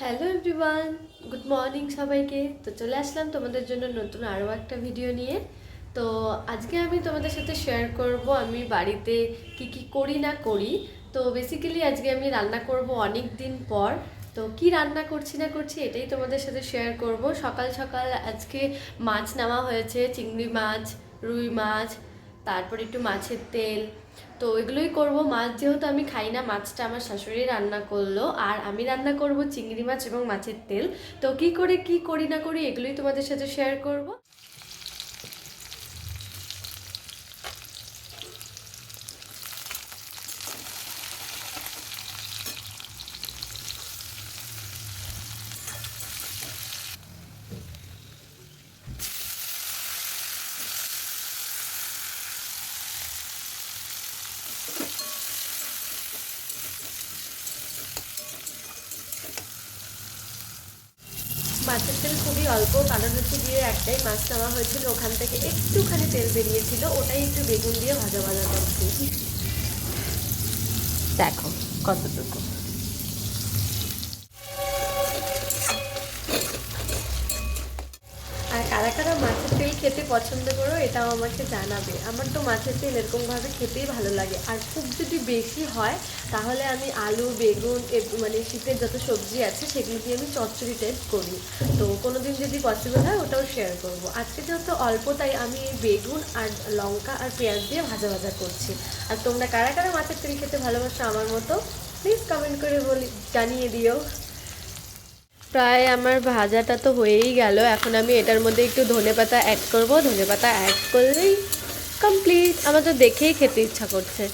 Hello everyone, good morning সবাইকে। তো চলে আসলাম তোমাদের জন্য নতুন আরও একটা ভিডিও নিয়ে। তো আজকে আমি তোমাদের সাথে শেয়ার করব আমি বাড়িতে কি কি করি না করি। তো বেসিক্যালি আজকে আমি রান্না করব অনেক দিন পর। তো কি রান্না করছি না করছি এটাই তোমাদের সাথে শেয়ার করব। সকাল সকাল আজকে মাছ নেওয়া হয়েছে, চিংড়ি মাছ, রুই মাছ, তারপর একটু মাছের তেল। তো এগুলোই করব। মাছ যেহেতু আমি খাই না, মাছটা আমার শাশুড়ি রান্না করলো, আর আমি রান্না করব চিংড়ি মাছ এবং মাছের তেল। তো কি করে কি করি না করি এগুলোই তোমাদের সাথে শেয়ার করব। মাছের তেল খুবই অল্প, কারণ হচ্ছে গিয়ে একটাই মাছ নেওয়া হয়েছিল, ওখান থেকে একটুখানি তেল বেরিয়েছিল, ওটাই একটু বেগুন দিয়ে ভাজা ভাজা করছি। দেখো কতটুকু। আর কারা কারা মাছের তেল খেতে পছন্দ করো এটাও আমাকে জানাবে। আমার তো মাছের তেল এরকমভাবে খেতেই ভালো লাগে, আর খুব যদি বেশি হয় তাহলে আমি আলু বেগুন মানে শীতের যত সবজি আছে সেগুলো দিয়ে আমি চচ্চড়ি টাইপ করি। তো কোনো দিন যদি পসিবল হয় ওটাও শেয়ার করব। আজকে যেহেতু অল্প তাই আমি বেগুন আর লঙ্কা আর পেঁয়াজ দিয়ে ভাজা ভাজা করছি। আর তোমরা কারা কারা মাছের তেল খেতে ভালোবাসো আমার মতো, প্লিজ কমেন্ট করে জানিয়ে দিও। প্রায় আমার ভাজাটা তো হয়েই গেল, এখন আমি এটার মধ্যে একটু ধনেপাতা অ্যাড করব। ধনেপাতা অ্যাড করলেই কমপ্লিট। আমার তো দেখেই খেতে ইচ্ছা করছে,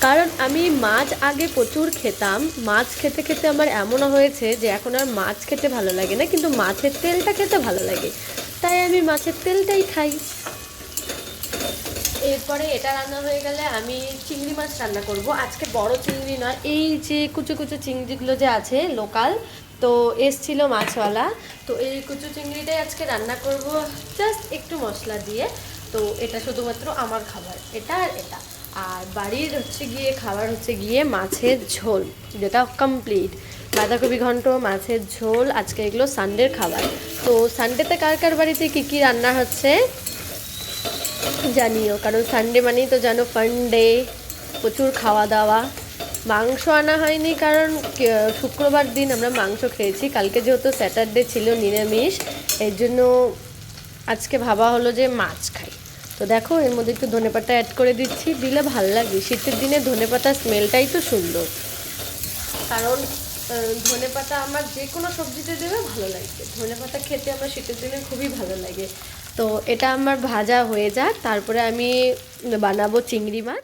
কারণ আমি মাছ আগে প্রচুর খেতাম। মাছ খেতে খেতে আমার এমনও হয়েছে যে এখন আর মাছ খেতে ভালো লাগে না, কিন্তু মাছের তেলটা খেতে ভালো লাগে, তাই আমি মাছের তেলটাই খাই। এরপরে এটা রান্না হয়ে গেলে আমি চিংড়ি মাছ রান্না করব। আজকে বড় চিংড়ি নয়, এই যে কুচো কুচো চিংড়িগুলো যে আছে লোকাল, তো এসছিল মাছওয়ালা। তো এই কুচো চিংড়িটাই আজকে রান্না করব, জাস্ট একটু মশলা দিয়ে। তো এটা শুধুমাত্র আমার খাবার, এটা আর এটা। আর বাড়ির হচ্ছে গিয়ে খাবার হচ্ছে গিয়ে মাছের ঝোল, যেটা কমপ্লিট। বাঁধাকপি ঘন্ট, মাছের ঝোল, আজকে এগুলো সানডের খাবার। তো সানডেতে কার কার বাড়িতে কী কী রান্না হচ্ছে জানিও, কারণ সানডে মানেই তো জানো ফান ডে, প্রচুর খাওয়া দাওয়া। মাংস আনা হয়নি কারণ শুক্রবার দিন আমরা মাংস খেয়েছি, কালকে যেহেতু স্যাটারডে ছিল নিরামিষ, এর জন্য আজকে ভাবা হলো যে মাছ খাই। তো দেখো এর মধ্যে একটু ধনেপাতা অ্যাড করে দিচ্ছি, দিলে ভাল লাগে। শীতের দিনে ধনেপাতার স্মেলটাই তো সুন্দর, কারণ ধনেপাতা আমার যে কোনো সবজিতে দেবে ভালো লাগবে। ধনেপাতা খেতে আমার শীতের দিনে খুবই ভালো লাগে। তো এটা আমার ভাজা হয়ে যাক, তারপরে আমি বানাবো চিংড়ি মাছ।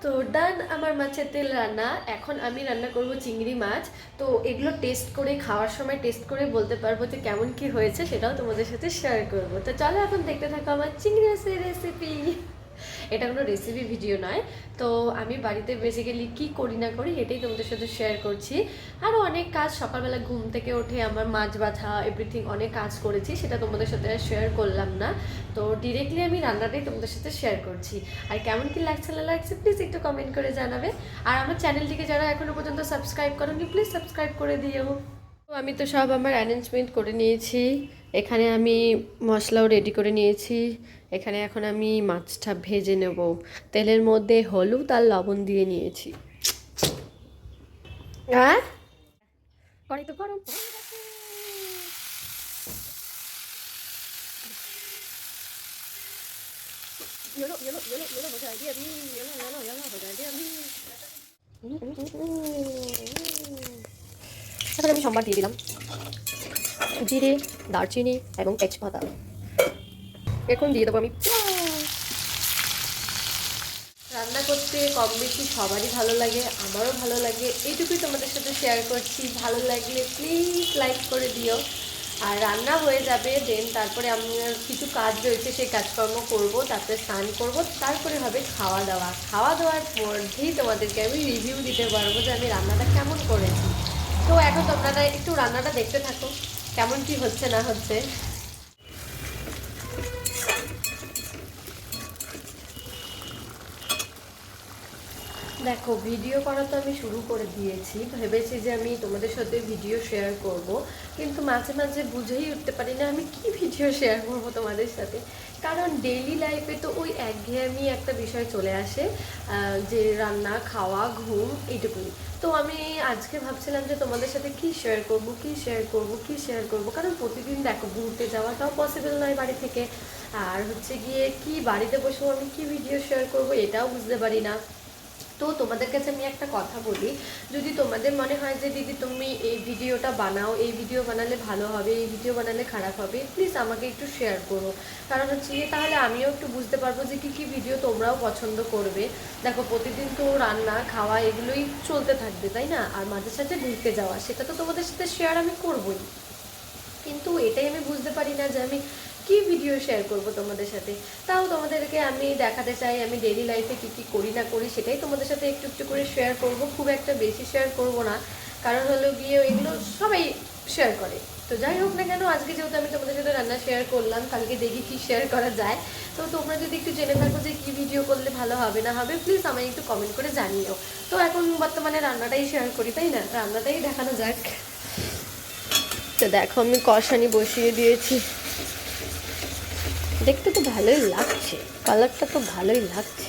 তো ডান আমার মাছের তেল রান্না। এখন আমি রান্না করব চিংড়ি মাছ। তো এগুলো টেস্ট করে, খাওয়ার সময় টেস্ট করে বলতে পারবো যে কেমন কি হয়েছে, সেটাও তোমাদের সাথে শেয়ার করবো। তো চলো এখন দেখতে থাকো আমার চিংড়ি মাছের রেসিপি। এটা কোনো রেসিপি ভিডিও নয়। তো আমি বাড়িতে বেসিক্যালি কী করি না করি এটাই তোমাদের সাথে শেয়ার করছি। আরও অনেক কাজ, সকালবেলা ঘুম থেকে উঠে আমার মাছ বাছা এভরিথিং অনেক কাজ করেছি, সেটা তোমাদের সাথে শেয়ার করলাম না। তো ডিরেক্টলি আমি রান্নাটাই তোমাদের সাথে শেয়ার করছি। আর কেমন কি লাগছে না লাগছে প্লিজ একটু কমেন্ট করে জানাবে। আর আমার চ্যানেলটিকে যারা এখনও পর্যন্ত সাবস্ক্রাইব করোনি প্লিজ সাবস্ক্রাইব করে দিও। তো আমি তো সব আমার অ্যারেঞ্জমেন্ট করে নিয়েছি, এখানে আমি মশলাও রেডি করে নিয়েছি। এখানে এখন আমি মাছটা ভেজে নেব, তেলের মধ্যে হলুদ আর লবণ দিয়ে নিয়েছি। হ্যাঁ, কড়াই তো গরম হয়ে গেছে। येलो येलो येलो येलो हो जाएगी अभी, येलो येलो येलो हो जाएगी अभी। এখন আমি সম্বার দিয়ে দিলাম জিরে, দারচিনি এবং তেজপাতা। এখন দিয়ে দেবো আমি। রান্না করতে কম বেশি সবারই ভালো লাগে, আমারও ভালো লাগে, এইটুকুই তোমাদের সাথে শেয়ার করছি। ভালো লাগলে প্লিজ লাইক করে দিও। আর রান্না হয়ে যাবে, দেন তারপরে আমার কিছু কাজ রয়েছে, সেই কাজকর্ম করব, তারপরে স্নান করব, তারপরে হবে খাওয়া দাওয়া। খাওয়া দাওয়ার মধ্যেই তোমাদেরকে আমি রিভিউ দিতে পারবো যে আমি রান্নাটা কেমন করেছি। তো এখন তোমরা একটু রান্নাটা দেখতে থাকো কেমন কি হচ্ছে না হচ্ছে। দেখো, ভিডিও করা তো আমি শুরু করে দিয়েছি, ভেবেছি যে আমি তোমাদের সাথে ভিডিও শেয়ার করব, কিন্তু মাঝে মাঝে বুঝেই উঠতে পারি না আমি কি ভিডিও শেয়ার করব তোমাদের সাথে। কারণ ডেইলি লাইফে তো ওই একঘেয়েমি একটা বিষয় চলে আসে, যে রান্না, খাওয়া, ঘুম, এইটুকুই। তো আমি আজকে ভাবছিলাম যে তোমাদের সাথে কি শেয়ার করব, কি শেয়ার করব, কি শেয়ার করব, কারণ প্রতিদিন দেখো ঘুরতে যাওয়াটাও পসিবল নয় বাড়ি থেকে। আর হচ্ছে গিয়ে কি বাড়িতে বসেও আমি কি ভিডিও শেয়ার করব এটাও বুঝতে পারি না। তো তোমাদের কাছে আমি একটা কথা বলি, যদি তোমাদের মনে হয় যে দিদি তুমি এই ভিডিওটা বানাও, এই ভিডিও বানালে ভালো হবে, এই ভিডিও বানালে খারাপ হবে, প্লিজ আমাকে একটু শেয়ার করো। কারণ হচ্ছে গিয়ে তাহলে আমিও একটু বুঝতে পারবো যে কী কী ভিডিও তোমরাও পছন্দ করবে। দেখো প্রতিদিন তো রান্না, খাওয়া এগুলোই চলতে থাকবে, তাই না? আর মাঝে সাঝে ঘুরতে যাওয়া, সেটা তো তোমাদের সাথে শেয়ার আমি করবোই। কিন্তু এটাই আমি বুঝতে পারি না যে আমি কি ভিডিও শেয়ার করব তোমাদের সাথে। তাও তোমাদেরকে আমি দেখাতে চাই আমি ডেইলি লাইফে কী কী করি না করি, সেটাই তোমাদের সাথে একটু একটু করে শেয়ার করব, খুব একটা বেশি শেয়ার করব না। কারণ হলো গিয়ে এগুলো সবাই শেয়ার করে। তো যাই হোক না কেন, আজকে যেহেতু আমি তোমাদের সাথে রান্না শেয়ার করলাম, কালকে দেখি কি শেয়ার করা যায়। তো তোমরা যদি একটু জেনে থাকো যে কী ভিডিও করলে ভালো হবে না হবে, প্লিজ আমায় একটু কমেন্ট করে জানিও। তো এখন বর্তমানে রান্নাটাই শেয়ার করি, তাই না? রান্নাটাই দেখানো যাক। তো দেখো আমি কষানি বসিয়ে দিয়েছি, দেখতে তো ভালোই লাগছে, কালারটা তো ভালোই লাগছে।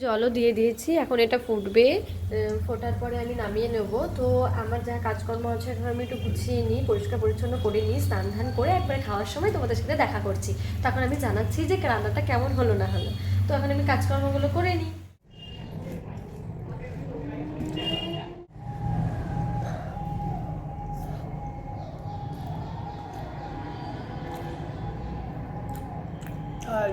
জলও দিয়ে দিয়েছি, এখন এটা ফুটবে। ফোটার পরে আমি নামিয়ে নেব। তো আমার যা কাজকর্ম আছে এখন আমি একটু গুছিয়ে নিই, পরিষ্কার পরিচ্ছন্ন করে নিই, স্নান ধান করে একবারে খাওয়ার সময় তোমাদের সাথে দেখা করছি। তখন আমি জানাচ্ছি যে রান্নাটা কেমন হলো না হলো। তো এখন আমি কাজকর্মগুলো করে নিই। আর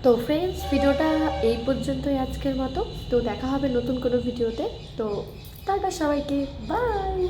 তো ফ্রেন্ডস, ভিডিওটা এই পর্যন্তই আজকের মতো। তো দেখা হবে নতুন কোনো ভিডিওতে। তো টাটা সবাইকে, বাই।